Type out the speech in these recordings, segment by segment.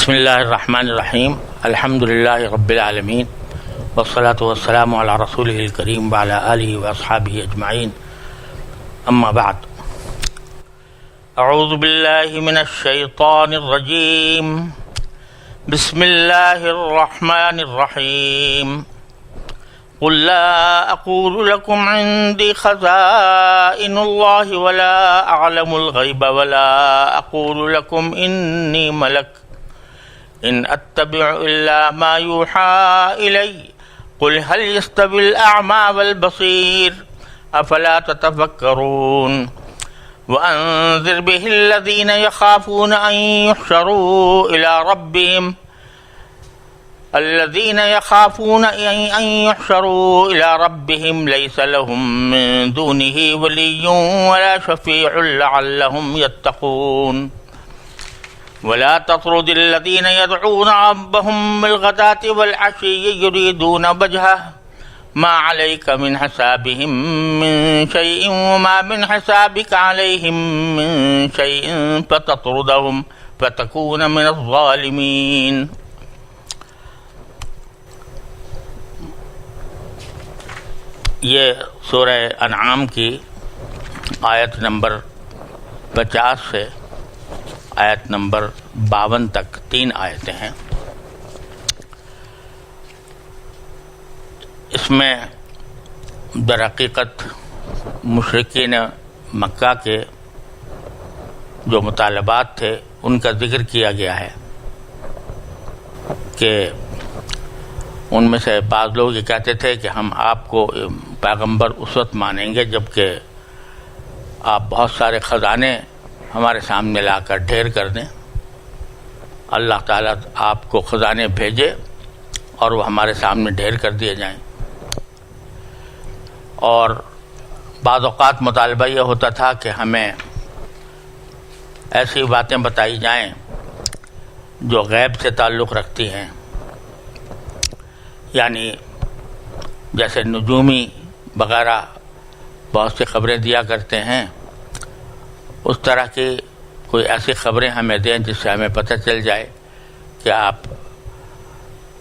بسم اللہ الرحمن الرحیم الحمد للہ رب العالمین والصلاة والسلام علی رسولہ الکریم وعلی آلہ واصحابہ اجمعین اما بعد اعوذ باللہ من الشیطان الرجیم بسم اللہ الرحمن الرحیم قل لا اقول لكم عندي خزائن الله ولا اعلم الغیب ولا اقول لكم انی ملک ان اتبع الا ما يوحى الي قل هل يستوي الاعمى والبصير افلا تتفكرون وانذر به الذين يخافون ان يحشروا الى ربهم ليس لهم من دونه ولي ولا شفيع لعلهم يتقون ولا تطرد الذين يدعون ربهم بالغداة والعشي يريدون وجهه ما عليك من حسابهم من شيء وما من حسابك عليهم من شيء فتطردهم فتكون من الظالمين. یہ سورہ انعام کی آیت نمبر 50 سے آیت نمبر 52 تک 3 آیتیں ہیں. اس میں در حقیقت مشرکین مکہ کے جو مطالبات تھے ان کا ذکر کیا گیا ہے کہ ان میں سے بعض لوگ یہ کہتے تھے کہ ہم آپ کو پیغمبر اس وقت مانیں گے جب کہ آپ بہت سارے خزانے ہمارے سامنے لا کر ڈھیر کر دیں. اللہ تعالیٰ آپ کو خزانے بھیجے اور وہ ہمارے سامنے ڈھیر کر دیے جائیں. اور بعض اوقات مطالبہ یہ ہوتا تھا کہ ہمیں ایسی باتیں بتائی جائیں جو غیب سے تعلق رکھتی ہیں، یعنی جیسے نجومی وغیرہ بہت سی خبریں دیا کرتے ہیں، اس طرح کی کوئی ایسی خبریں ہمیں دیں جس سے ہمیں پتہ چل جائے کہ آپ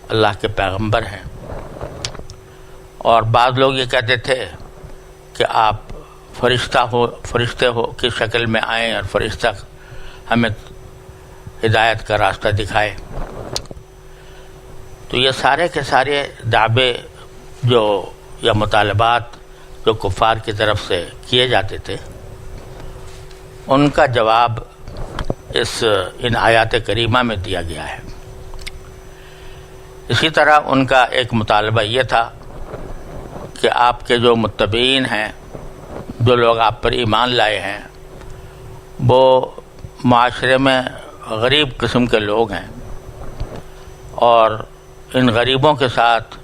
اللہ کے پیغمبر ہیں. اور بعض لوگ یہ کہتے تھے کہ آپ فرشتے ہو کی شکل میں آئیں اور فرشتہ ہمیں ہدایت کا راستہ دکھائے. تو یہ سارے کے سارے دعوے یا مطالبات جو کفار کی طرف سے کیے جاتے تھے، ان کا جواب ان آیات کریمہ میں دیا گیا ہے. اسی طرح ان کا ایک مطالبہ یہ تھا کہ آپ کے جو متبعین ہیں، جو لوگ آپ پر ایمان لائے ہیں، وہ معاشرے میں غریب قسم کے لوگ ہیں، اور ان غریبوں کے ساتھ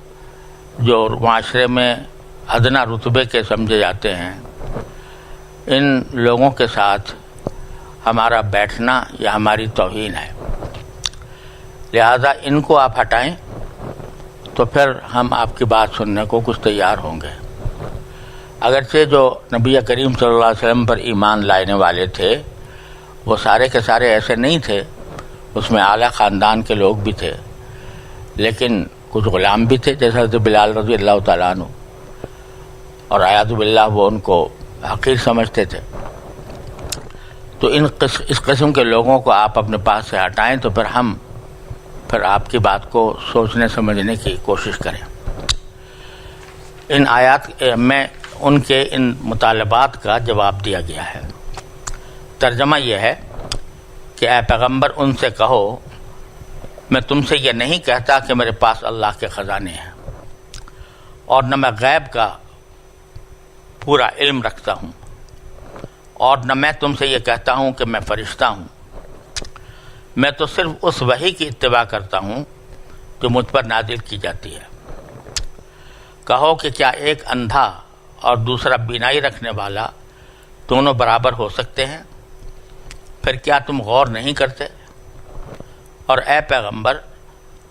جو معاشرے میں ادنیٰ رتبے کے سمجھے جاتے ہیں، ان لوگوں کے ساتھ ہمارا بیٹھنا یا ہماری توہین ہے. لہذا ان کو آپ ہٹائیں تو پھر ہم آپ کی بات سننے کو کچھ تیار ہوں گے. اگرچہ جو نبی کریم صلی اللہ علیہ وسلم پر ایمان لانے والے تھے وہ سارے کے سارے ایسے نہیں تھے، اس میں اعلیٰ خاندان کے لوگ بھی تھے، لیکن کچھ غلام بھی تھے جیسا حضرت بلال رضی اللہ تعالیٰ عنہ، اور اعوذ باللہ وہ ان کو حقیر سمجھتے تھے. تو اس قسم کے لوگوں کو آپ اپنے پاس سے ہٹائیں تو پھر آپ کی بات کو سوچنے سمجھنے کی کوشش کریں. ان آیات میں ان کے ان مطالبات کا جواب دیا گیا ہے. ترجمہ یہ ہے کہ اے پیغمبر ان سے کہو، میں تم سے یہ نہیں کہتا کہ میرے پاس اللہ کے خزانے ہیں، اور نہ میں غیب کا پورا علم رکھتا ہوں، اور نہ میں تم سے یہ کہتا ہوں کہ میں فرشتہ ہوں. میں تو صرف اس وحی کی اتباع کرتا ہوں جو مجھ پر نازل کی جاتی ہے. کہو کہ کیا ایک اندھا اور دوسرا بینائی رکھنے والا دونوں برابر ہو سکتے ہیں؟ پھر کیا تم غور نہیں کرتے؟ اور اے پیغمبر،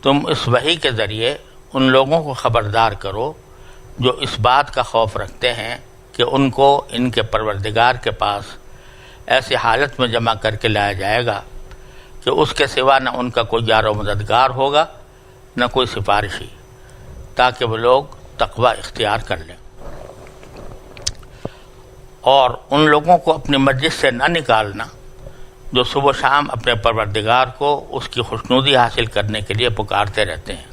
تم اس وحی کے ذریعے ان لوگوں کو خبردار کرو جو اس بات کا خوف رکھتے ہیں کہ ان کو ان کے پروردگار کے پاس ایسی حالت میں جمع کر کے لایا جائے گا کہ اس کے سوا نہ ان کا کوئی یار و مددگار ہوگا نہ کوئی سفارشی، تاکہ وہ لوگ تقوی اختیار کر لیں، اور ان لوگوں کو اپنی مجلس سے نہ نکالنا جو صبح و شام اپنے پروردگار کو اس کی خوشنودی حاصل کرنے کے لیے پکارتے رہتے ہیں۔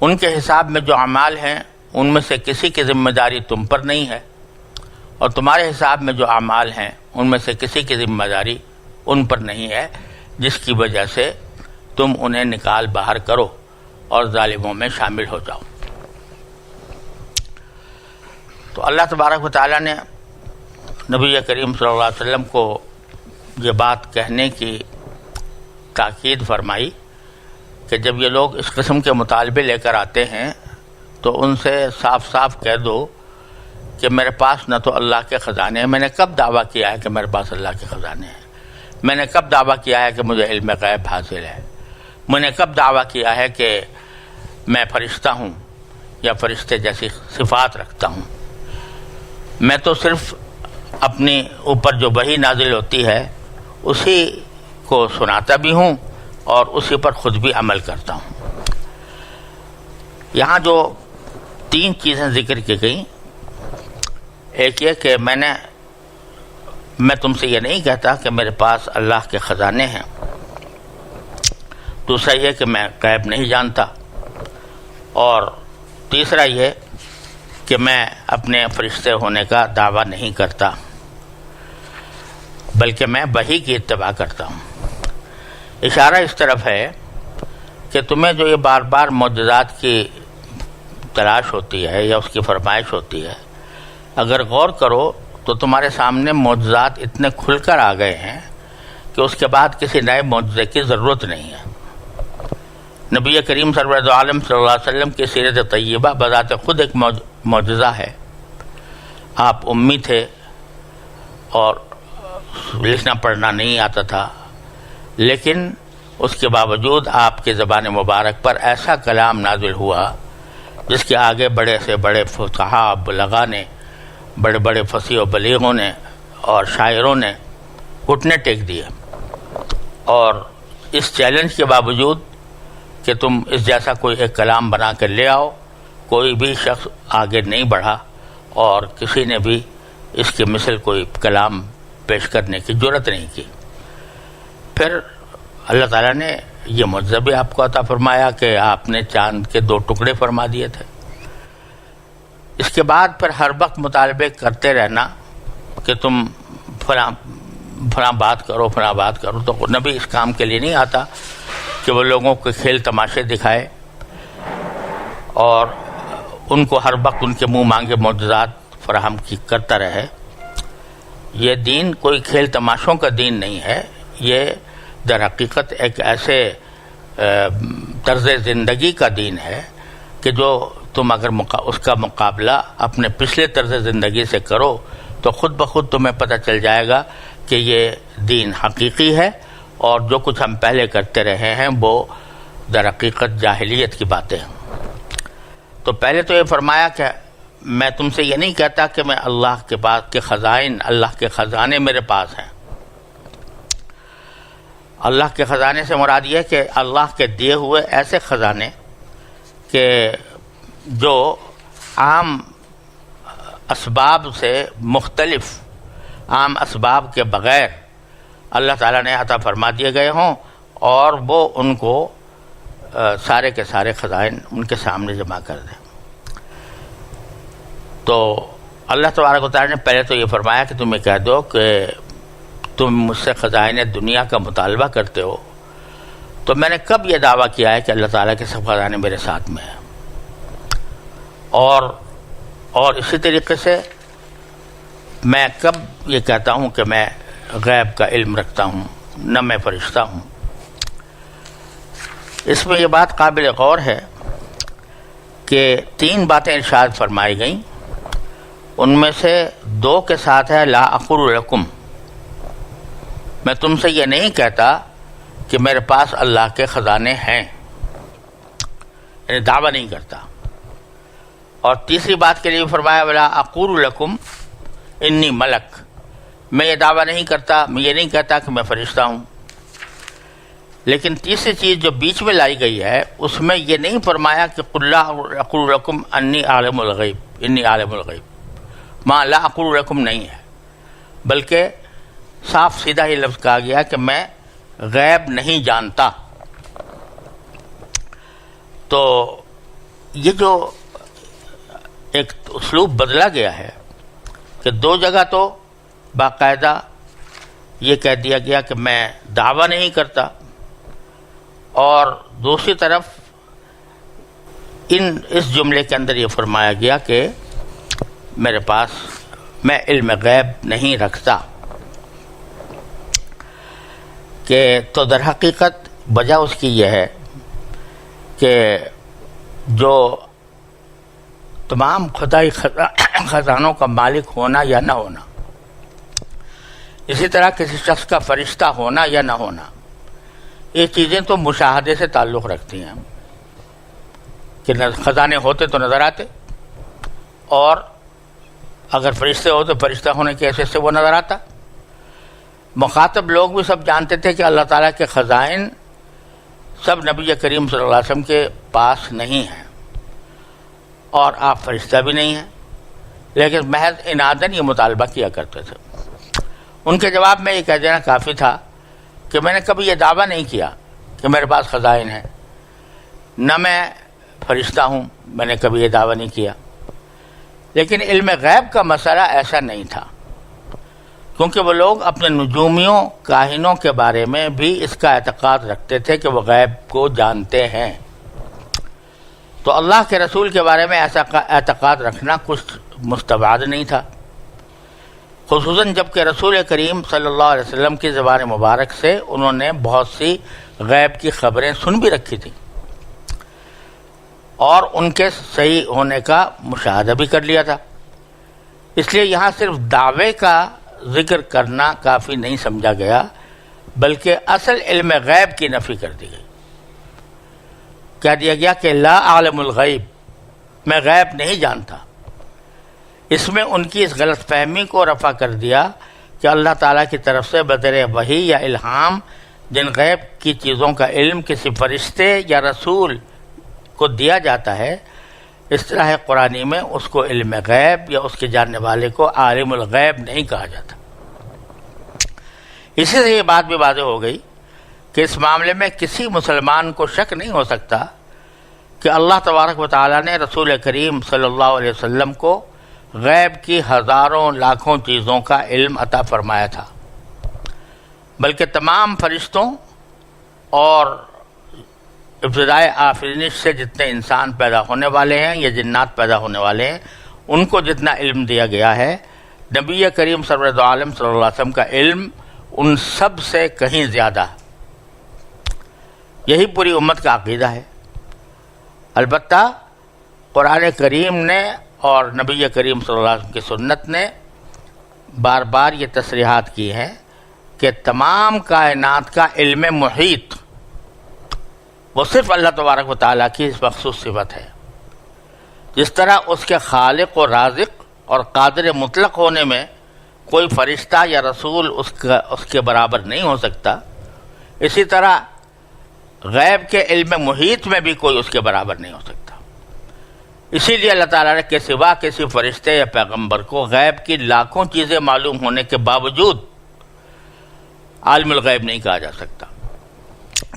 ان کے حساب میں جو اعمال ہیں ان میں سے کسی کی ذمہ داری تم پر نہیں ہے، اور تمہارے حساب میں جو اعمال ہیں ان میں سے کسی کی ذمہ داری ان پر نہیں ہے، جس کی وجہ سے تم انہیں نکال باہر کرو اور ظالموں میں شامل ہو جاؤ۔ تو اللہ تبارک و تعالیٰ نے نبی کریم صلی اللہ علیہ وسلم کو یہ بات کہنے کی تاکید فرمائی کہ جب یہ لوگ اس قسم کے مطالبے لے کر آتے ہیں تو ان سے صاف صاف کہہ دو کہ میرے پاس نہ تو اللہ کے خزانے ہیں، میں نے کب دعویٰ کیا ہے کہ میرے پاس اللہ کے خزانے ہیں؟ میں نے کب دعویٰ کیا ہے کہ مجھے علم غیب حاصل ہے؟ میں نے کب دعویٰ کیا ہے کہ میں فرشتہ ہوں یا فرشتے جیسی صفات رکھتا ہوں؟ میں تو صرف اپنی اوپر جو وحی نازل ہوتی ہے اسی کو سناتا بھی ہوں اور اسی پر خود بھی عمل کرتا ہوں۔ یہاں جو 3 چیزیں ذکر کی گئیں، ایک یہ کہ میں تم سے یہ نہیں کہتا کہ میرے پاس اللہ کے خزانے ہیں، دوسرا یہ کہ میں غیب نہیں جانتا، اور تیسرا یہ کہ میں اپنے فرشتے ہونے کا دعویٰ نہیں کرتا بلکہ میں وحی کی اتباع کرتا ہوں۔ اشارہ اس طرف ہے کہ تمہیں جو یہ بار بار معجزات کی تلاش ہوتی ہے یا اس کی فرمائش ہوتی ہے، اگر غور کرو تو تمہارے سامنے معجزات اتنے کھل کر آ گئے ہیں کہ اس کے بعد کسی نئے معجزے کی ضرورت نہیں ہے۔ نبی کریم سرور عالم صلی اللہ علیہ وسلم کی سیرت طیبہ بذات خود ایک معجزہ ہے۔ آپ امی تھے اور لکھنا پڑھنا نہیں آتا تھا، لیکن اس کے باوجود آپ کی زبان مبارک پر ایسا کلام نازل ہوا جس کے آگے بڑے سے بڑے فقہا بلغاء نے، بڑے بڑے فصیح و بلیغوں نے اور شاعروں نے گھٹنے ٹیک دیے، اور اس چیلنج کے باوجود کہ تم اس جیسا کوئی ایک کلام بنا کر لے آؤ، کوئی بھی شخص آگے نہیں بڑھا اور کسی نے بھی اس کے مثل کوئی کلام پیش کرنے کی جرت نہیں کی۔ پھر اللہ تعالیٰ نے یہ معجزہ بھی آپ کو عطا فرمایا کہ آپ نے چاند کے 2 ٹکڑے فرما دیے تھے۔ اس کے بعد پھر ہر وقت مطالبے کرتے رہنا کہ تم فلاں بات کرو، فلاں بات کرو، تو نبی اس کام کے لیے نہیں آتا کہ وہ لوگوں کے کھیل تماشے دکھائے اور ان کو ہر وقت ان کے منہ مانگے معجزات فراہم کرتا رہے۔ یہ دین کوئی کھیل تماشوں کا دین نہیں ہے، یہ در حقیقت ایک ایسے طرز زندگی کا دین ہے کہ جو تم اگر اس کا مقابلہ اپنے پچھلے طرز زندگی سے کرو تو خود بخود تمہیں پتہ چل جائے گا کہ یہ دین حقیقی ہے، اور جو کچھ ہم پہلے کرتے رہے ہیں وہ در حقیقت جاہلیت کی باتیں ہیں۔ تو پہلے تو یہ فرمایا کہ میں تم سے یہ نہیں کہتا کہ میں اللہ کے پاس کے خزائن، اللہ کے خزانے میرے پاس ہیں۔ اللہ کے خزانے سے مراد یہ کہ اللہ کے دیے ہوئے ایسے خزانے کہ جو عام اسباب سے مختلف، عام اسباب کے بغیر اللہ تعالیٰ نے عطا فرما دیے گئے ہوں، اور وہ ان کو سارے کے سارے خزائن ان کے سامنے جمع کر دیں۔ تو اللہ تبارک و تعالیٰ نے پہلے تو یہ فرمایا کہ تم یہ کہہ دو کہ تم مجھ سے خزائن دنیا کا مطالبہ کرتے ہو، تو میں نے کب یہ دعویٰ کیا ہے کہ اللہ تعالیٰ کے سب خزانے میرے ساتھ میں ہیں؟ اور اسی طریقے سے میں کب یہ کہتا ہوں کہ میں غیب کا علم رکھتا ہوں، نہ میں فرشتہ ہوں؟ اس میں یہ بات قابل غور ہے کہ 3 باتیں ارشاد فرمائی گئیں، ان میں سے 2 کے ساتھ ہے لا اقول لکم، میں تم سے یہ نہیں کہتا کہ میرے پاس اللہ کے خزانے ہیں، یعنی دعویٰ نہیں کرتا۔ اور تیسری بات کے لیے فرمایا ولا اقول لکم انی ملک، میں یہ دعویٰ نہیں کرتا، میں یہ نہیں کہتا کہ میں فرشتہ ہوں، لیکن تیسری چیز جو بیچ میں لائی گئی ہے اس میں یہ نہیں فرمایا کہ قل لا اقول لکم انی عالم الغیب انی عالم الغیب، ما لا اقول لکم نہیں ہے، بلکہ صاف سیدھا یہ لفظ کہا گیا کہ میں غیب نہیں جانتا۔ تو یہ جو ایک اسلوب بدلا گیا ہے کہ دو جگہ تو باقاعدہ یہ کہہ دیا گیا کہ میں دعویٰ نہیں کرتا، اور دوسری طرف اس جملے کے اندر یہ فرمایا گیا کہ میرے پاس میں علم غیب نہیں رکھتا، کہ تو در حقیقت وجہ اس کی یہ ہے کہ جو تمام خدائی خزانوں کا مالک ہونا یا نہ ہونا، اسی طرح کسی شخص کا فرشتہ ہونا یا نہ ہونا، یہ چیزیں تو مشاہدے سے تعلق رکھتی ہیں کہ خزانے ہوتے تو نظر آتے، اور اگر فرشتے ہو تو فرشتہ ہونے کی حیثیت سے وہ نظر آتا۔ مخاطب لوگ بھی سب جانتے تھے کہ اللہ تعالیٰ کے خزائن سب نبی کریم صلی اللہ علیہ وسلم کے پاس نہیں ہیں، اور آپ فرشتہ بھی نہیں ہیں، لیکن محض عناداً یہ مطالبہ کیا کرتے تھے۔ ان کے جواب میں یہ کہہ دینا کافی تھا کہ میں نے کبھی یہ دعویٰ نہیں کیا کہ میرے پاس خزائن ہیں، نہ میں فرشتہ ہوں، میں نے کبھی یہ دعویٰ نہیں کیا۔ لیکن علم غیب کا مسئلہ ایسا نہیں تھا، کیونکہ وہ لوگ اپنے نجومیوں کاہنوں کے بارے میں بھی اس کا اعتقاد رکھتے تھے کہ وہ غیب کو جانتے ہیں۔ تو اللہ کے رسول کے بارے میں ایسا اعتقاد رکھنا کچھ مستبعد نہیں تھا، خصوصاً جب کہ رسول کریم صلی اللہ علیہ وسلم کی زبان مبارک سے انہوں نے بہت سی غیب کی خبریں سن بھی رکھی تھیں، اور ان کے صحیح ہونے کا مشاہدہ بھی کر لیا تھا۔ اس لیے یہاں صرف دعوے کا ذکر کرنا کافی نہیں سمجھا گیا، بلکہ اصل علم غیب کی نفی کر دی گئی۔ کہہ دیا گیا کہ لا عالم الغیب، میں غیب نہیں جانتا۔ اس میں ان کی اس غلط فہمی کو رفع کر دیا کہ اللہ تعالیٰ کی طرف سے بذریعہ وحی یا الہام جن غیب کی چیزوں کا علم کسی فرشتے یا رسول کو دیا جاتا ہے، اصطلاح قرآنی میں اس کو علم غیب یا اس کے جاننے والے کو عالم الغیب نہیں کہا جاتا۔ اسی سے یہ بات بھی واضح ہو گئی کہ اس معاملے میں کسی مسلمان کو شک نہیں ہو سکتا کہ اللہ تبارک و تعالیٰ نے رسول کریم صلی اللہ علیہ وسلم کو غیب کی ہزاروں لاکھوں چیزوں کا علم عطا فرمایا تھا، بلکہ تمام فرشتوں اور ابتدائے آفرینش سے جتنے انسان پیدا ہونے والے ہیں یا جنات پیدا ہونے والے ہیں، ان کو جتنا علم دیا گیا ہے، نبی کریم سرور عالم صلی اللہ علیہ وسلم کا علم ان سب سے کہیں زیادہ ہے۔ یہی پوری امت کا عقیدہ ہے۔ البتہ قرآن کریم نے اور نبی کریم صلی اللہ علیہ وسلم کی سنت نے بار بار یہ تصریحات کی ہیں کہ تمام کائنات کا علم محیط وہ صرف اللہ تبارک و تعالیٰ کی اس مخصوص صفت ہے۔ جس طرح اس کے خالق و رازق اور قادر مطلق ہونے میں کوئی فرشتہ یا رسول اس کے برابر نہیں ہو سکتا، اسی طرح غیب کے علم محیط میں بھی کوئی اس کے برابر نہیں ہو سکتا۔ اسی لیے اللہ تعالیٰ نے کے سوا کسی فرشتے یا پیغمبر کو غیب کی لاکھوں چیزیں معلوم ہونے کے باوجود عالم الغیب نہیں کہا جا سکتا۔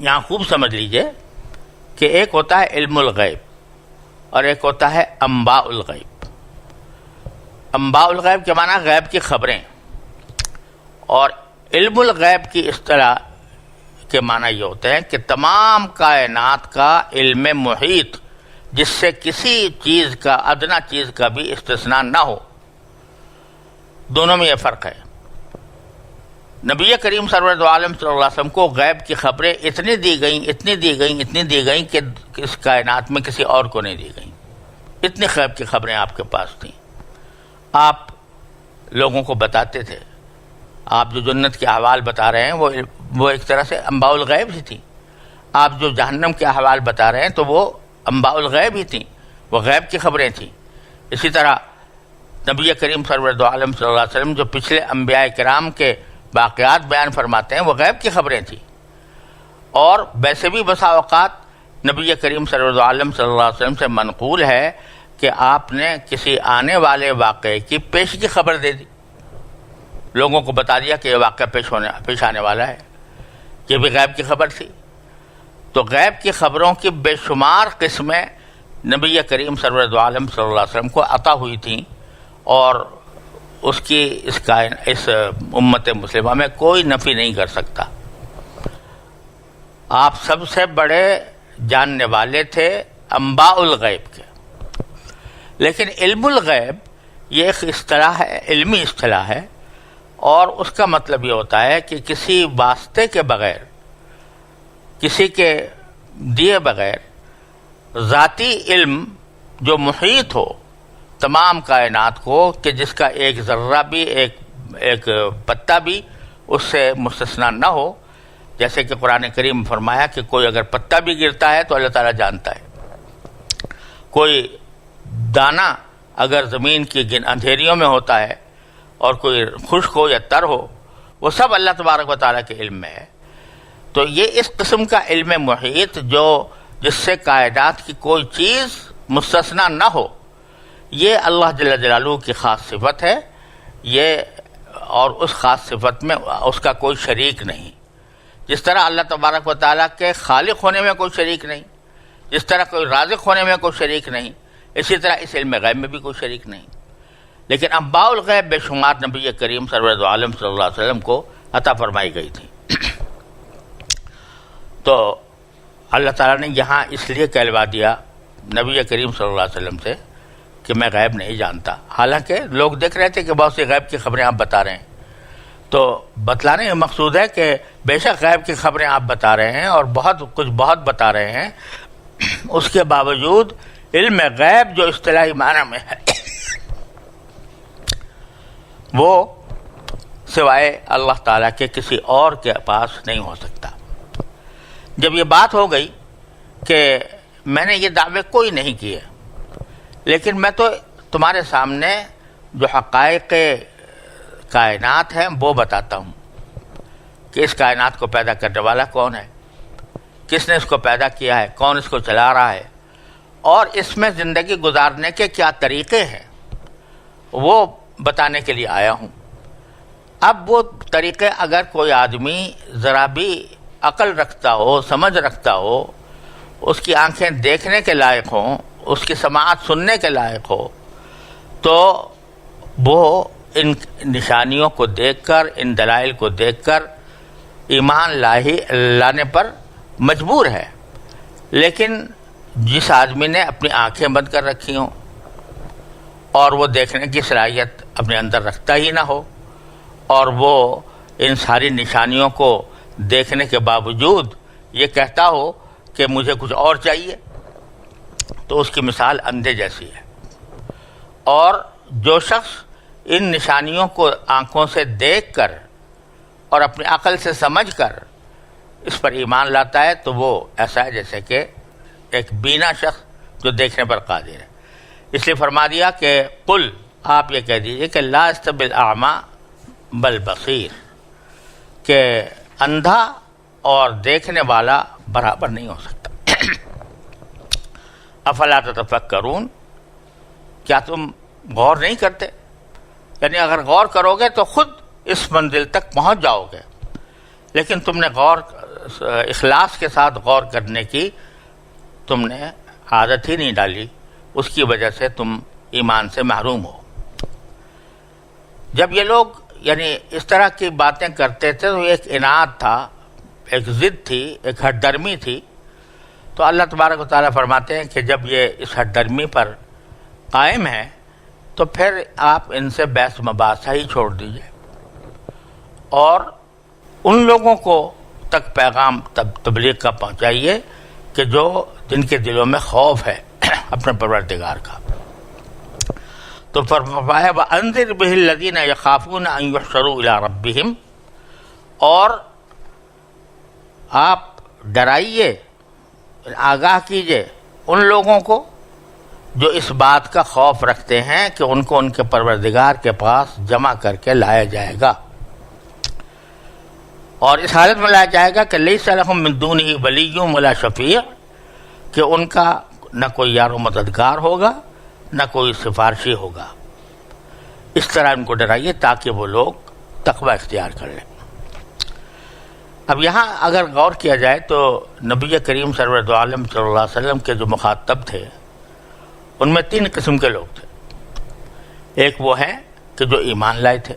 یہاں خوب سمجھ لیجئے کہ ایک ہوتا ہے علم الغیب اور ایک ہوتا ہے انباء الغیب۔ انباء الغیب کے معنی غیب کی خبریں، اور علم الغیب کی اصطلاح کے معنی یہ ہوتے ہیں کہ تمام کائنات کا علم محیط جس سے کسی چیز کا ادنا چیز کا بھی استثناء نہ ہو۔ دونوں میں یہ فرق ہے۔ نبی کریم سرور عالم صلی اللہ علیہ وسلم کو غیب کی خبریں اتنی دی گئیں کہ اس کائنات میں کسی اور کو نہیں دی گئیں۔ اتنی غیب کی خبریں آپ کے پاس تھیں، آپ لوگوں کو بتاتے تھے۔ آپ جو جنت کے احوال بتا رہے ہیں وہ ایک طرح سے انباء الغیب ہی تھیں، آپ جو جہنم کے احوال بتا رہے ہیں تو وہ انباء الغیب ہی تھیں، وہ غیب کی خبریں تھیں۔ اسی طرح نبی کریم سرور عالم صلی اللہ علیہ وسلم جو پچھلے انبیاء کرام کے واقعات بیان فرماتے ہیں وہ غیب کی خبریں تھیں، اور ویسے بھی بسا اوقات نبی کریم صلی اللہ علیہ وسلم سے منقول ہے کہ آپ نے کسی آنے والے واقعے کی پیش کی خبر دے دی، لوگوں کو بتا دیا کہ یہ واقعہ پیش آنے والا ہے، یہ بھی غیب کی خبر تھی۔ تو غیب کی خبروں کی بے شمار قسمیں نبی کریم صلی اللہ علیہ وسلم کو عطا ہوئی تھیں، اور اس کی اس امت مسلمہ میں کوئی نفی نہیں کر سکتا۔ آپ سب سے بڑے جاننے والے تھے انباء الغیب کے، لیکن علم الغیب یہ ایک اصطلاح ہے، علمی اصطلاح ہے، اور اس کا مطلب یہ ہوتا ہے کہ کسی واسطے کے بغیر، کسی کے دیے بغیر ذاتی علم جو محیط ہو تمام کائنات کو، کہ جس کا ایک ذرہ بھی ایک پتہ بھی اس سے مستثنا نہ ہو، جیسے کہ قرآن کریم میں فرمایا کہ کوئی اگر پتہ بھی گرتا ہے تو اللہ تعالیٰ جانتا ہے، کوئی دانہ اگر زمین کی اندھیریوں میں ہوتا ہے اور کوئی خشک ہو یا تر ہو، وہ سب اللہ تبارک و تعالیٰ کے علم میں ہے۔ تو یہ اس قسم کا علم محیط جس سے کائنات کی کوئی چیز مستثنا نہ ہو، یہ اللہ جل جلالہ کی خاص صفت ہے، اور اس خاص صفت میں اس کا کوئی شریک نہیں۔ جس طرح اللہ تبارک و تعالیٰ کے خالق ہونے میں کوئی شریک نہیں، جس طرح کوئی رازق ہونے میں کوئی شریک نہیں، اسی طرح اس علم غیب میں بھی کوئی شریک نہیں۔ لیکن انباء الغیب بے شمار نبی کریم صلی اللہ علیہ وسلم کو عطا فرمائی گئی تھی۔ تو اللہ تعالیٰ نے یہاں اس لیے کہلوا دیا نبی کریم صلی اللہ علیہ وسلم سے کہ میں غیب نہیں جانتا، حالانکہ لوگ دیکھ رہے تھے کہ بہت سی غیب کی خبریں آپ بتا رہے ہیں۔ تو بتلانے کا مقصود ہے کہ بے شک غیب کی خبریں آپ بتا رہے ہیں اور بہت بتا رہے ہیں، اس کے باوجود علم غیب جو اصطلاحی معنی میں ہے وہ سوائے اللہ تعالیٰ کے کسی اور کے پاس نہیں ہو سکتا۔ جب یہ بات ہو گئی کہ میں نے یہ دعوے کوئی نہیں کیے، لیکن میں تو تمہارے سامنے جو حقائق کائنات ہیں وہ بتاتا ہوں کہ اس کائنات کو پیدا کرنے والا کون ہے، کس نے اس کو پیدا کیا ہے، کون اس کو چلا رہا ہے، اور اس میں زندگی گزارنے کے کیا طریقے ہیں وہ بتانے کے لیے آیا ہوں۔ اب وہ طریقے اگر کوئی آدمی ذرا بھی عقل رکھتا ہو، سمجھ رکھتا ہو، اس کی آنکھیں دیکھنے کے لائق ہوں، اس کی سماعت سننے کے لائق ہو، تو وہ ان نشانیوں کو دیکھ کر، ان دلائل کو دیکھ کر ایمان لانے پر مجبور ہے۔ لیکن جس آدمی نے اپنی آنکھیں بند کر رکھی ہوں اور وہ دیکھنے کی صلاحیت اپنے اندر رکھتا ہی نہ ہو، اور وہ ان ساری نشانیوں کو دیکھنے کے باوجود یہ کہتا ہو کہ مجھے کچھ اور چاہیے، تو اس کی مثال اندھے جیسی ہے۔ اور جو شخص ان نشانیوں کو آنکھوں سے دیکھ کر اور اپنی عقل سے سمجھ کر اس پر ایمان لاتا ہے تو وہ ایسا ہے جیسے کہ ایک بینا شخص جو دیکھنے پر قادر ہے۔ اس لیے فرما دیا کہ قل، آپ یہ کہہ دیجئے کہ لا یستوی الاعمی بالبصیر، کہ اندھا اور دیکھنے والا برابر نہیں ہو سکتا۔ افلا تتفکرون، کیا تم غور نہیں کرتے؟ یعنی اگر غور کرو گے تو خود اس منزل تک پہنچ جاؤ گے، لیکن تم نے اخلاص کے ساتھ غور کرنے کی تم نے عادت ہی نہیں ڈالی، اس کی وجہ سے تم ایمان سے محروم ہو۔ جب یہ لوگ یعنی اس طرح کی باتیں کرتے تھے تو ایک عناد تھا، ایک ضد تھی، ایک ہٹ درمی تھی۔ تو اللہ تبارک و تعالیٰ فرماتے ہیں کہ جب یہ اس ہٹ درمی پر قائم ہے تو پھر آپ ان سے بحث مباحثہ ہی چھوڑ دیجئے، اور ان لوگوں کو تک پیغام تبلیغ کا پہنچائیے کہ جن کے دلوں میں خوف ہے اپنے پروردگار کا۔ تو فرمایا وَأَنذِرْ بِهِ الَّذِينَ يَخَافُونَ أَن يُحْشَرُوا إِلَىٰ رَبِّهِمْ، اور آپ ڈرائیے، آگاہ کیجئے ان لوگوں کو جو اس بات کا خوف رکھتے ہیں کہ ان کو ان کے پروردگار کے پاس جمع کر کے لایا جائے گا۔ اور اس حالت میں لایا جائے گا کہ لیس لہم من دونہ ولی ولا شفیع، کہ ان کا نہ کوئی یار و مددگار ہوگا نہ کوئی سفارشی ہوگا. اس طرح ان کو ڈرائیے تاکہ وہ لوگ تقوی اختیار کر لیں. اب یہاں اگر غور کیا جائے تو نبی کریم سرور دو عالم صلی اللہ علیہ وسلم کے جو مخاطب تھے ان میں 3 قسم کے لوگ تھے. ایک وہ ہیں کہ جو ایمان لائے تھے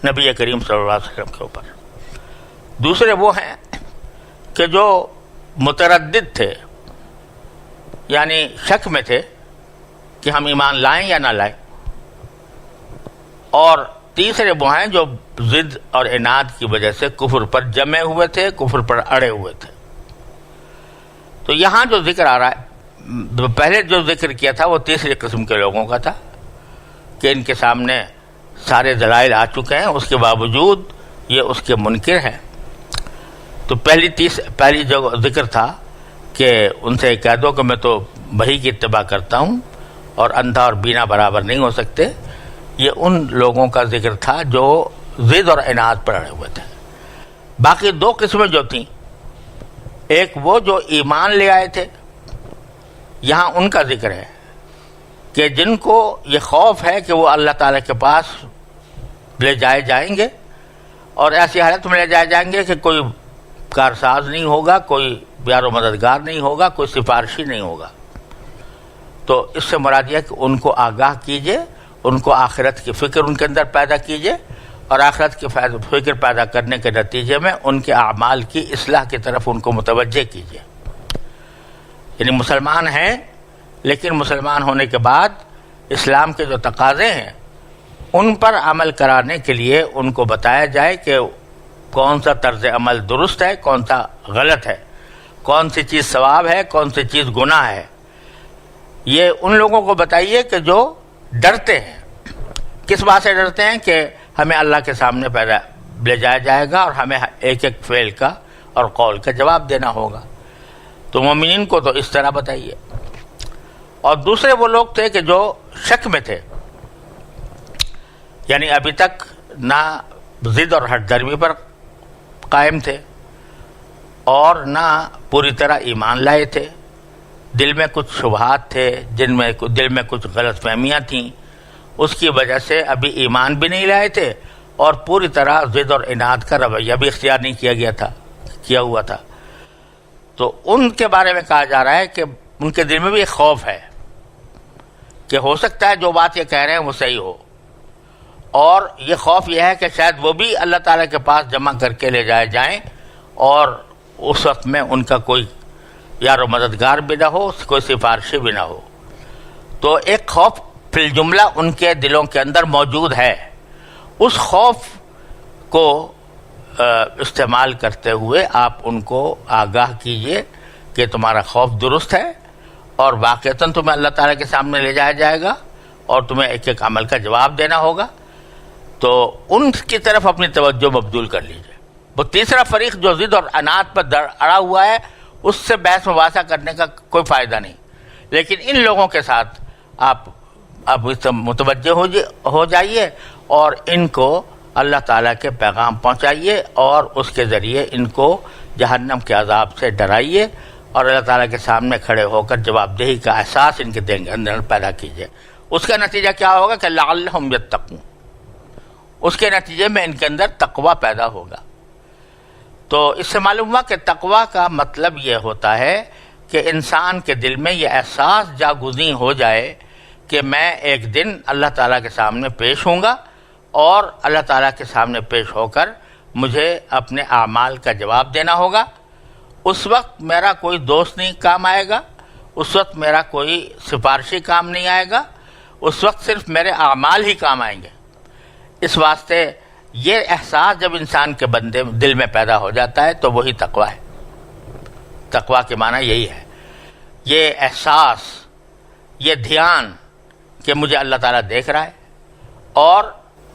نبی کریم صلی اللہ علیہ وسلم کے اوپر. دوسرے وہ ہیں کہ جو متردد تھے، یعنی شک میں تھے کہ ہم ایمان لائیں یا نہ لائیں. اور تیسرے وہ ہیں جو ضد اور عناد کی وجہ سے کفر پر جمے ہوئے تھے، کفر پر اڑے ہوئے تھے. تو یہاں جو ذکر آ رہا ہے، پہلے جو ذکر کیا تھا وہ تیسری قسم کے لوگوں کا تھا کہ ان کے سامنے سارے دلائل آ چکے ہیں، اس کے باوجود یہ اس کے منکر ہیں. تو پہلی جو ذکر تھا کہ ان سے کہہ دو کہ میں تو وحی کی اتباع کرتا ہوں اور اندھا اور بینا برابر نہیں ہو سکتے. یہ ان لوگوں کا ذکر تھا جو ضد اور عناد پر اڑے ہوئے تھے. باقی 2 قسمیں جو تھیں، ایک وہ جو ایمان لے آئے تھے، یہاں ان کا ذکر ہے کہ جن کو یہ خوف ہے کہ وہ اللہ تعالیٰ کے پاس لے جائے جائیں گے اور ایسی حالت میں لے جائے جائیں گے کہ کوئی کارساز نہیں ہوگا، کوئی یار و مددگار نہیں ہوگا، کوئی سفارشی نہیں ہوگا. تو اس سے مراد یہ کہ ان کو آگاہ کیجئے، ان کو آخرت کی فکر ان کے اندر پیدا کیجئے اور آخرت کی فکر پیدا کرنے کے نتیجے میں ان کے اعمال کی اصلاح کی طرف ان کو متوجہ کیجئے. یعنی مسلمان ہیں لیکن مسلمان ہونے کے بعد اسلام کے جو تقاضے ہیں ان پر عمل کرانے کے لیے ان کو بتایا جائے کہ کون سا طرز عمل درست ہے، کون سا غلط ہے، کون سی چیز ثواب ہے، کون سی چیز گناہ ہے. یہ ان لوگوں کو بتائیے کہ جو ڈرتے ہیں. کس بات سے ڈرتے ہیں؟ کہ ہمیں اللہ کے سامنے لے جایا جائے گا اور ہمیں ایک ایک فعل کا اور قول کا جواب دینا ہوگا. تو مومنین کو تو اس طرح بتائیے. اور دوسرے وہ لوگ تھے کہ جو شک میں تھے، یعنی ابھی تک نہ ضد اور ہٹ درمی پر قائم تھے اور نہ پوری طرح ایمان لائے تھے. دل میں کچھ شبہات تھے، دل میں کچھ غلط فہمیاں تھیں، اس کی وجہ سے ابھی ایمان بھی نہیں لائے تھے اور پوری طرح ضد اور عناد کا رویہ بھی اختیار نہیں کیا ہوا تھا. تو ان کے بارے میں کہا جا رہا ہے کہ ان کے دل میں بھی ایک خوف ہے کہ ہو سکتا ہے جو بات یہ کہہ رہے ہیں وہ صحیح ہو، اور یہ خوف یہ ہے کہ شاید وہ بھی اللہ تعالیٰ کے پاس جمع کر کے لے جائے جائیں اور اس وقت میں ان کا کوئی یار و مددگار بھی نہ ہو، کوئی سفارشی بھی نہ ہو. تو ایک خوف فی الجملہ ان کے دلوں کے اندر موجود ہے. اس خوف کو استعمال کرتے ہوئے آپ ان کو آگاہ کیجئے کہ تمہارا خوف درست ہے اور واقعتاً تمہیں اللہ تعالیٰ کے سامنے لے جایا جائے گا اور تمہیں ایک ایک عمل کا جواب دینا ہوگا. تو ان کی طرف اپنی توجہ مبذول کر لیجئے. وہ تیسرا فریق جو ضد اور عناد پر اڑا ہوا ہے اس سے بحث مباحثہ کرنے کا کوئی فائدہ نہیں، لیکن ان لوگوں کے ساتھ آپ متوجہ ہو جائیے اور ان کو اللہ تعالیٰ کے پیغام پہنچائیے اور اس کے ذریعے ان کو جہنم کے عذاب سے ڈرائیے اور اللہ تعالیٰ کے سامنے کھڑے ہو کر جواب دہی کا احساس ان کے دل کے اندر پیدا کیجیے. اس کا نتیجہ کیا ہوگا کہ لعلہم یتقون، اس کے نتیجے میں ان کے اندر تقوی پیدا ہوگا. تو اس سے معلوم ہوا کہ تقوی کا مطلب یہ ہوتا ہے کہ انسان کے دل میں یہ احساس جاگزین ہو جائے کہ میں ایک دن اللہ تعالیٰ کے سامنے پیش ہوں گا اور اللہ تعالیٰ کے سامنے پیش ہو کر مجھے اپنے اعمال کا جواب دینا ہوگا. اس وقت میرا کوئی دوست نہیں کام آئے گا، اس وقت میرا کوئی سفارشی کام نہیں آئے گا، اس وقت صرف میرے اعمال ہی کام آئیں گے. اس واسطے یہ احساس جب انسان کے دل میں پیدا ہو جاتا ہے تو وہی تقوی ہے. تقوی کے معنی یہی ہے، یہ احساس، یہ دھیان کہ مجھے اللہ تعالیٰ دیکھ رہا ہے اور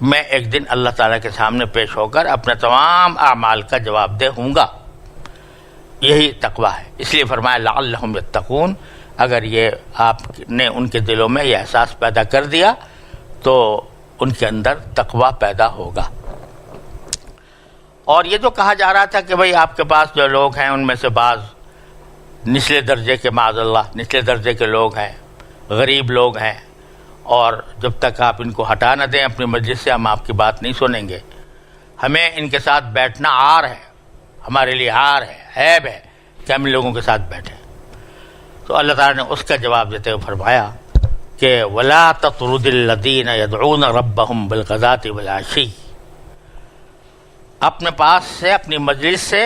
میں ایک دن اللہ تعالیٰ کے سامنے پیش ہو کر اپنے تمام اعمال کا جواب دہ ہوں گا. یہی تقوی ہے. اس لیے فرمایا لعلہم یتقون. اگر یہ آپ نے ان کے دلوں میں یہ احساس پیدا کر دیا تو ان کے اندر تقوی پیدا ہوگا. اور یہ جو کہا جا رہا تھا کہ بھئی آپ کے پاس جو لوگ ہیں ان میں سے بعض نچلے درجے کے، معاذ اللہ نچلے درجے کے لوگ ہیں، غریب لوگ ہیں، اور جب تک آپ ان کو ہٹا نہ دیں اپنی مجلس سے ہم آپ کی بات نہیں سنیں گے، ہمیں ان کے ساتھ بیٹھنا عار ہے، ہمارے لیے عار ہے، عیب ہے کہ ہم ان لوگوں کے ساتھ بیٹھیں۔ تو اللہ تعالیٰ نے اس کا جواب دیتے ہوئے فرمایا کہ وَلَا تَطْرُدِ الَّذِينَ يَدْعُونَ رَبَّهُمْ بِالْغَدَاةِ وَالْعَشِيِّ، اپنے پاس سے، اپنی مجلس سے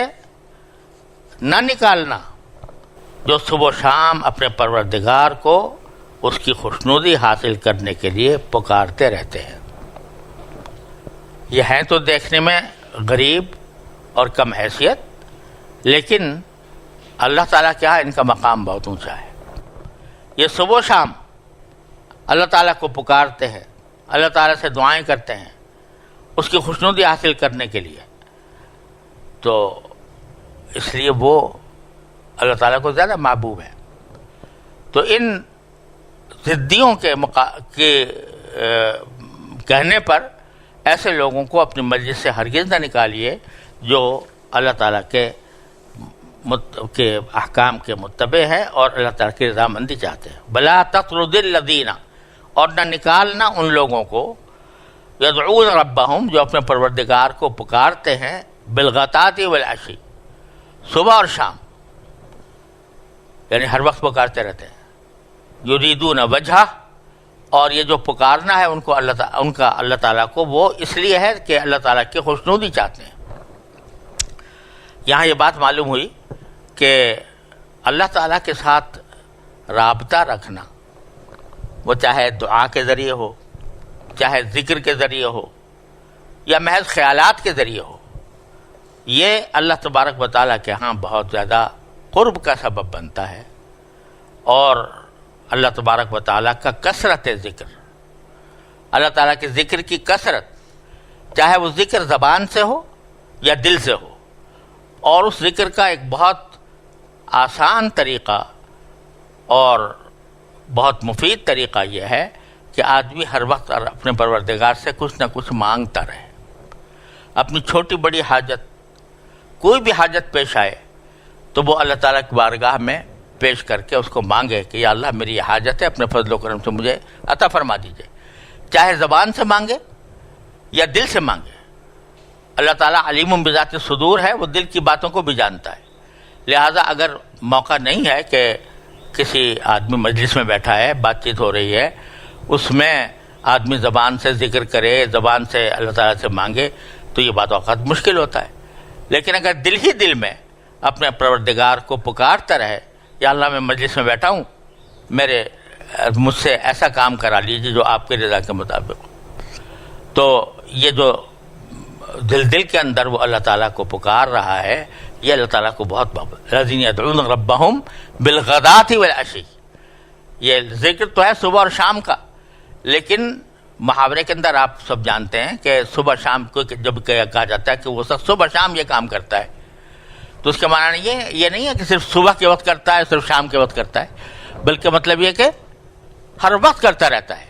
نہ نکالنا جو صبح و شام اپنے پروردگار کو اس کی خوشنودی حاصل کرنے کے لیے پکارتے رہتے ہیں۔ یہ ہیں تو دیکھنے میں غریب اور کم حیثیت، لیکن اللہ تعالیٰ کیا ہے، ان کا مقام بہت اونچا ہے۔ یہ صبح و شام اللہ تعالیٰ کو پکارتے ہیں، اللہ تعالیٰ سے دعائیں کرتے ہیں اس کی خوشنودی حاصل کرنے کے لیے، تو اس لیے وہ اللہ تعالیٰ کو زیادہ محبوب ہے۔ تو ان ضدیوں کے کہنے پر ایسے لوگوں کو اپنی مجلس سے ہرگز نہ نکالیے جو اللہ تعالیٰ کے احکام کے متبع ہیں اور اللہ تعالیٰ کی رضامندی چاہتے ہیں۔ بلا تطرد الذین، اور نہ نکالنا ان لوگوں کو یدعون ربہم، جو اپنے پروردگار کو پکارتے ہیں، بالغداۃ والعشی، صبح اور شام، یعنی ہر وقت پکارتے رہتے ہیں، یریدون وجہہ، اور یہ جو پکارنا ہے ان کو اللہ تعالیٰ کو وہ اس لیے ہے کہ اللہ تعالیٰ کی خوشنودی چاہتے ہیں۔ یہاں یہ بات معلوم ہوئی کہ اللہ تعالیٰ کے ساتھ رابطہ رکھنا، وہ چاہے دعا کے ذریعے ہو، چاہے ذکر کے ذریعے ہو، یا محض خیالات کے ذریعے ہو، یہ اللہ تبارک و تعالیٰ کے ہاں بہت زیادہ قرب کا سبب بنتا ہے۔ اور اللہ تبارک و تعالیٰ کا کثرت ذکر، اللہ تعالیٰ کے ذکر کی کثرت، چاہے وہ ذکر زبان سے ہو یا دل سے ہو، اور اس ذکر کا ایک بہت آسان طریقہ اور بہت مفید طریقہ یہ ہے کہ آدمی ہر وقت اپنے پروردگار سے کچھ نہ کچھ مانگتا رہے، اپنی چھوٹی بڑی حاجت، کوئی بھی حاجت پیش آئے تو وہ اللہ تعالیٰ کی بارگاہ میں پیش کر کے اس کو مانگے کہ یا اللہ میری یہ حاجت ہے، اپنے فضل و کرم سے مجھے عطا فرما دیجئے، چاہے زبان سے مانگے یا دل سے مانگے۔ اللہ تعالیٰ علیم بذات الصدور ہے، وہ دل کی باتوں کو بھی جانتا ہے، لہٰذا اگر موقع نہیں ہے کہ کسی آدمی مجلس میں بیٹھا ہے، بات چیت ہو رہی ہے، اس میں آدمی زبان سے ذکر کرے، زبان سے اللہ تعالیٰ سے مانگے، تو یہ بعض اوقات مشکل ہوتا ہے۔ لیکن اگر دل ہی دل میں اپنے پروردگار کو پکارتا رہے، یا اللہ میں مجلس میں بیٹھا ہوں، مجھ سے ایسا کام کرا لیجیے جو آپ کے رضا کے مطابق، تو یہ جو دل کے اندر وہ اللہ تعالیٰ کو پکار رہا ہے، یہ اللہ تعالیٰ کو بہت محبوب۔ الذین یدعون ربہم بالغداۃ والعشی، یہ ذکر تو ہے صبح اور شام کا، لیکن محاورے کے اندر آپ سب جانتے ہیں کہ صبح شام کو جب کہا جاتا ہے کہ وہ شخص صبح شام یہ کام کرتا ہے، تو اس کا معنی یہ نہیں ہے کہ صرف صبح کے وقت کرتا ہے، صرف شام کے وقت کرتا ہے، بلکہ مطلب یہ کہ ہر وقت کرتا رہتا ہے۔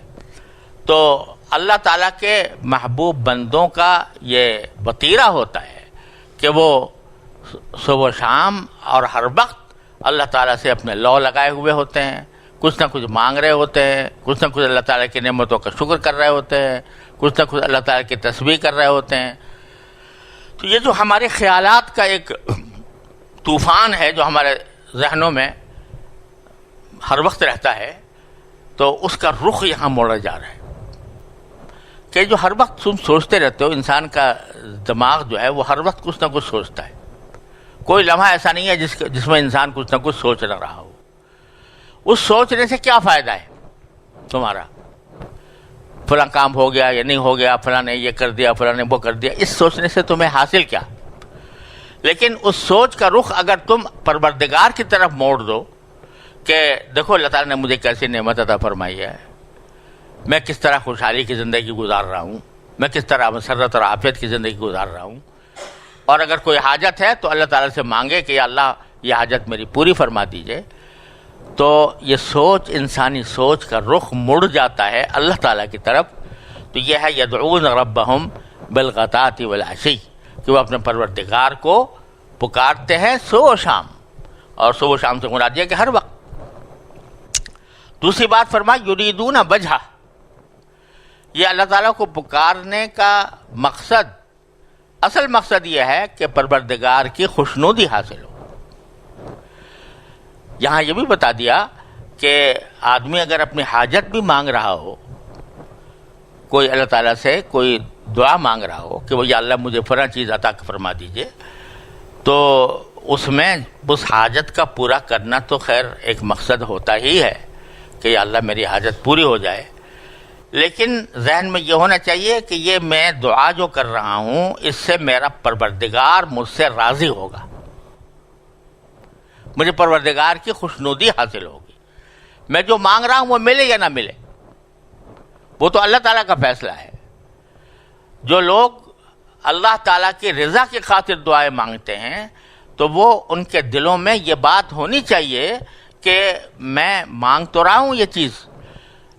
تو اللہ تعالیٰ کے محبوب بندوں کا یہ وطیرہ ہوتا ہے کہ وہ صبح و شام اور ہر وقت اللہ تعالیٰ سے اپنے لو لگائے ہوئے ہوتے ہیں، کچھ نہ کچھ مانگ رہے ہوتے ہیں، کچھ نہ کچھ اللہ تعالیٰ کی نعمتوں کا شکر کر رہے ہوتے ہیں، کچھ نہ کچھ اللہ تعالیٰ کی تسبیح کر رہے ہوتے ہیں۔ تو یہ جو ہمارے خیالات کا ایک طوفان ہے جو ہمارے ذہنوں میں ہر وقت رہتا ہے، تو اس کا رخ یہاں موڑا جا رہا ہے کہ جو ہر وقت تم سوچتے رہتے ہو، انسان کا دماغ جو ہے وہ ہر وقت کچھ نہ کچھ سوچتا ہے، کوئی لمحہ ایسا نہیں ہے جس میں انسان کچھ نہ کچھ سوچ نہ رہا ہو۔ اس سوچنے سے کیا فائدہ ہے تمہارا؟ فلاں کام ہو گیا یا نہیں ہو گیا، فلاں نے یہ کر دیا، فلاں نے وہ کر دیا، اس سوچنے سے تمہیں حاصل کیا؟ لیکن اس سوچ کا رخ اگر تم پروردگار کی طرف موڑ دو کہ دیکھو اللہ تعالیٰ نے مجھے کیسی نعمت عطا فرمائی ہے، میں کس طرح خوشحالی کی زندگی گزار رہا ہوں، میں کس طرح مسرت اور عافیت کی زندگی گزار رہا ہوں، اور اگر کوئی حاجت ہے تو اللہ تعالیٰ سے مانگے کہ یا اللہ یہ حاجت میری پوری فرما دیجئے، تو یہ سوچ، انسانی سوچ کا رخ مڑ جاتا ہے اللہ تعالیٰ کی طرف۔ تو یہ ہے یدعون ربہم بالغداۃ والعشی، کہ وہ اپنے پروردگار کو پکارتے ہیں صبح و شام، اور صبح و شام سے مراد یہ کہ ہر وقت۔ دوسری بات فرمائی یریدون وجہہ، یہ اللہ تعالیٰ کو پکارنے کا مقصد، اصل مقصد یہ ہے کہ پروردگار کی خوشنودی حاصل ہو۔ یہاں یہ بھی بتا دیا کہ آدمی اگر اپنی حاجت بھی مانگ رہا ہو، کوئی اللہ تعالیٰ سے کوئی دعا مانگ رہا ہو کہ وہ یا اللہ مجھے فلاں چیز عطا فرما دیجئے، تو اس میں اس حاجت کا پورا کرنا تو خیر ایک مقصد ہوتا ہی ہے کہ یا اللہ میری حاجت پوری ہو جائے، لیکن ذہن میں یہ ہونا چاہیے کہ یہ میں دعا جو کر رہا ہوں اس سے میرا پروردگار مجھ سے راضی ہوگا، مجھے پروردگار کی خوشنودی حاصل ہوگی۔ میں جو مانگ رہا ہوں وہ ملے یا نہ ملے وہ تو اللہ تعالیٰ کا فیصلہ ہے۔ جو لوگ اللہ تعالیٰ کی رضا کی خاطر دعائیں مانگتے ہیں تو وہ ان کے دلوں میں یہ بات ہونی چاہیے کہ میں مانگ تو رہا ہوں یہ چیز،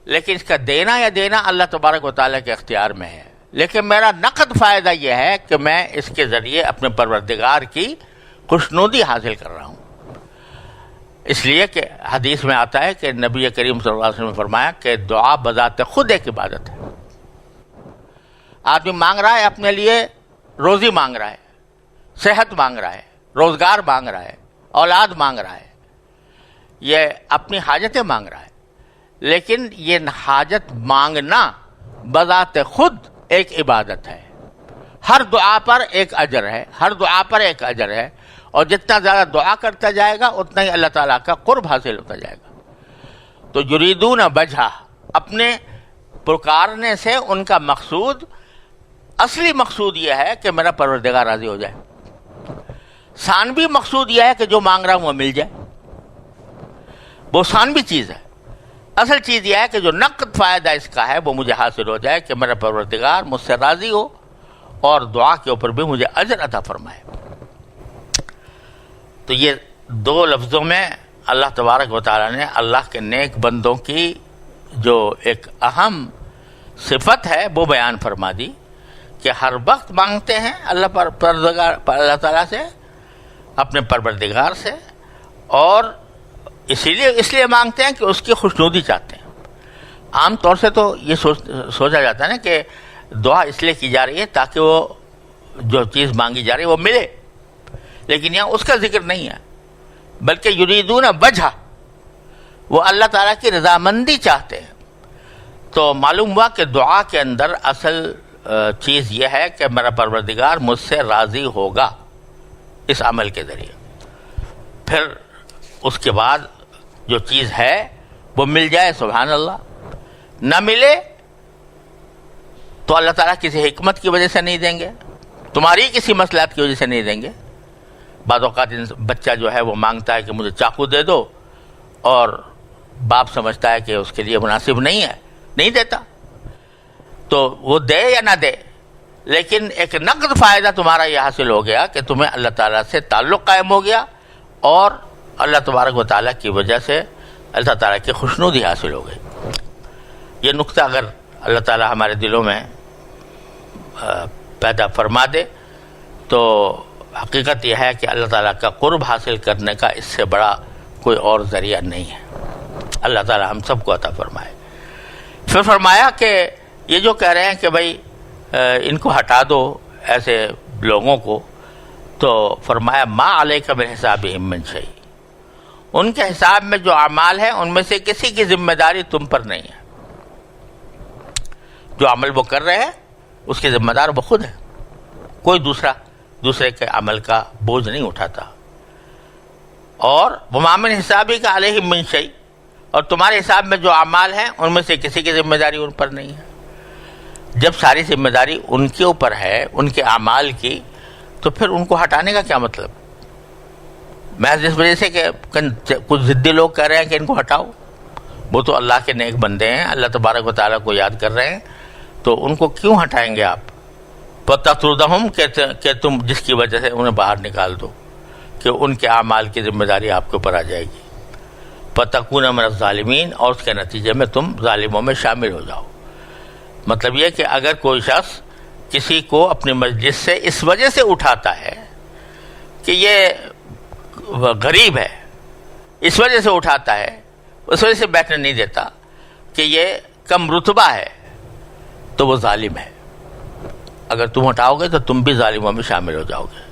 لیکن اس کا دینا یا دینا اللہ تبارک و تعالیٰ کے اختیار میں ہے، لیکن میرا نقد فائدہ یہ ہے کہ میں اس کے ذریعے اپنے پروردگار کی خوشنودی حاصل کر رہا ہوں۔ اس لیے کہ حدیث میں آتا ہے کہ نبی کریم صلی اللہ علیہ وسلم نے فرمایا کہ دعا بذات خود ایک عبادت ہے۔ آدمی مانگ رہا ہے اپنے لیے، روزی مانگ رہا ہے، صحت مانگ رہا ہے، روزگار مانگ رہا ہے، اولاد مانگ رہا ہے، یہ اپنی حاجتیں مانگ رہا ہے، لیکن یہ حاجت مانگنا بذات خود ایک عبادت ہے۔ ہر دعا پر ایک اجر ہے، ہر دعا پر ایک اجر ہے، اور جتنا زیادہ دعا کرتا جائے گا اتنا ہی اللہ تعالیٰ کا قرب حاصل ہوتا جائے گا۔ تو یریدون وجہہ، اپنے پکارنے سے ان کا مقصود، اصلی مقصود یہ ہے کہ میرا پروردگار راضی ہو جائے۔ ثانوی مقصود یہ ہے کہ جو مانگ رہا ہوں وہ مل جائے، وہ ثانوی چیز ہے۔ اصل چیز یہ ہے کہ جو نقد فائدہ اس کا ہے وہ مجھے حاصل ہو جائے کہ میرا پروردگار مجھ سے راضی ہو اور دعا کے اوپر بھی مجھے اجر عطا فرمائے۔ تو یہ دو لفظوں میں اللہ تبارک و تعالیٰ نے اللہ کے نیک بندوں کی جو ایک اہم صفت ہے وہ بیان فرما دی کہ ہر وقت مانگتے ہیں اللہ تعالیٰ سے، اپنے پروردگار سے، اور اس لیے مانگتے ہیں کہ اس کی خوشنودی چاہتے ہیں۔ عام طور سے تو یہ سوچا جاتا ہے نا کہ دعا اس لیے کی جا رہی ہے تاکہ وہ جو چیز مانگی جا رہی ہے وہ ملے، لیکن یہاں اس کا ذکر نہیں ہے، بلکہ یریدون وجہہ، وہ اللہ تعالیٰ کی رضامندی چاہتے ہیں۔ تو معلوم ہوا کہ دعا کے اندر اصل چیز یہ ہے کہ میرا پروردگار مجھ سے راضی ہوگا اس عمل کے ذریعے، پھر اس کے بعد جو چیز ہے وہ مل جائے سبحان اللہ، نہ ملے تو اللہ تعالیٰ کسی حکمت کی وجہ سے نہیں دیں گے، تمہاری کسی مصلحت کی وجہ سے نہیں دیں گے۔ بعض اوقات بچہ جو ہے وہ مانگتا ہے کہ مجھے چاقو دے دو، اور باپ سمجھتا ہے کہ اس کے لیے مناسب نہیں ہے، نہیں دیتا، تو وہ دے یا نہ دے، لیکن ایک نقد فائدہ تمہارا یہ حاصل ہو گیا کہ تمہیں اللہ تعالیٰ سے تعلق قائم ہو گیا، اور اللہ تبارک و تعالیٰ کی وجہ سے اللہ تعالیٰ کی خوشنودی حاصل ہو گئی۔ یہ نقطہ اگر اللہ تعالیٰ ہمارے دلوں میں پیدا فرما دے تو حقیقت یہ ہے کہ اللہ تعالیٰ کا قرب حاصل کرنے کا اس سے بڑا کوئی اور ذریعہ نہیں ہے۔ اللہ تعالیٰ ہم سب کو عطا فرمائے۔ پھر فرمایا کہ یہ جو کہہ رہے ہیں کہ بھائی ان کو ہٹا دو ایسے لوگوں کو، تو فرمایا ما علیک من حسابہم من شیء، ان کے حساب میں جو اعمال ہیں ان میں سے کسی کی ذمہ داری تم پر نہیں ہے۔ جو عمل وہ کر رہے ہیں اس کے ذمہ دار وہ خود ہے، کوئی دوسرے کے عمل کا بوجھ نہیں اٹھاتا۔ اور وما من حسابک علیہم من شیء، اور تمہارے حساب میں جو اعمال ہیں ان میں سے کسی کی ذمہ داری ان پر نہیں ہے۔ جب ساری ذمہ داری ان کے اوپر ہے، ان کے اعمال کی، تو پھر ان کو ہٹانے کا کیا مطلب؟ محض اس وجہ سے کہ کچھ ضدی لوگ کہہ رہے ہیں کہ ان کو ہٹاؤ، وہ تو اللہ کے نیک بندے ہیں، اللہ تبارک و تعالیٰ کو یاد کر رہے ہیں، تو ان کو کیوں ہٹائیں گے آپ؟ فَتَطْرُدَهُمْ کہ تم جس کی وجہ سے انہیں باہر نکال دو، کہ ان کے اعمال کی ذمہ داری آپ کے اوپر آ جائے گی۔ فَتَكُونَ مِنَ الظَّالِمِينَ، اور اس کے نتیجے میں تم ظالموں میں شامل ہو جاؤ۔ مطلب یہ کہ اگر کوئی شخص کسی کو اپنی مجلس سے اس وجہ سے اٹھاتا ہے کہ یہ غریب ہے، اس وجہ سے اٹھاتا ہے، اس وجہ سے بیٹھنے نہیں دیتا کہ یہ کم رتبہ ہے، تو وہ ظالم ہے. اگر تم ہٹاؤ گے تو تم بھی ظالموں میں شامل ہو جاؤ گے.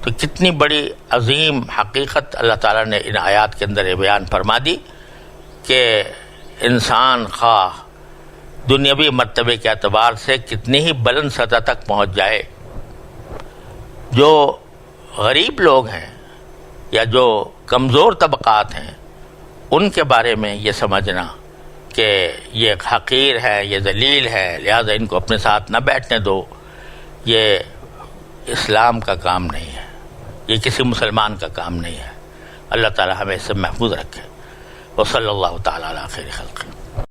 تو کتنی بڑی عظیم حقیقت اللہ تعالیٰ نے ان آیات کے اندر یہ بیان فرما دی کہ انسان خواہ دنیاوی مرتبے کے اعتبار سے کتنی ہی بلند سطح تک پہنچ جائے، جو غریب لوگ ہیں یا جو کمزور طبقات ہیں ان کے بارے میں یہ سمجھنا کہ یہ حقیر ہے، یہ ذلیل ہے، لہذا ان کو اپنے ساتھ نہ بیٹھنے دو، یہ اسلام کا کام نہیں ہے، یہ کسی مسلمان کا کام نہیں ہے. اللہ تعالی ہمیں اس سے محفوظ رکھے. وصلی اللہ تعالی علی خیر خلقہ.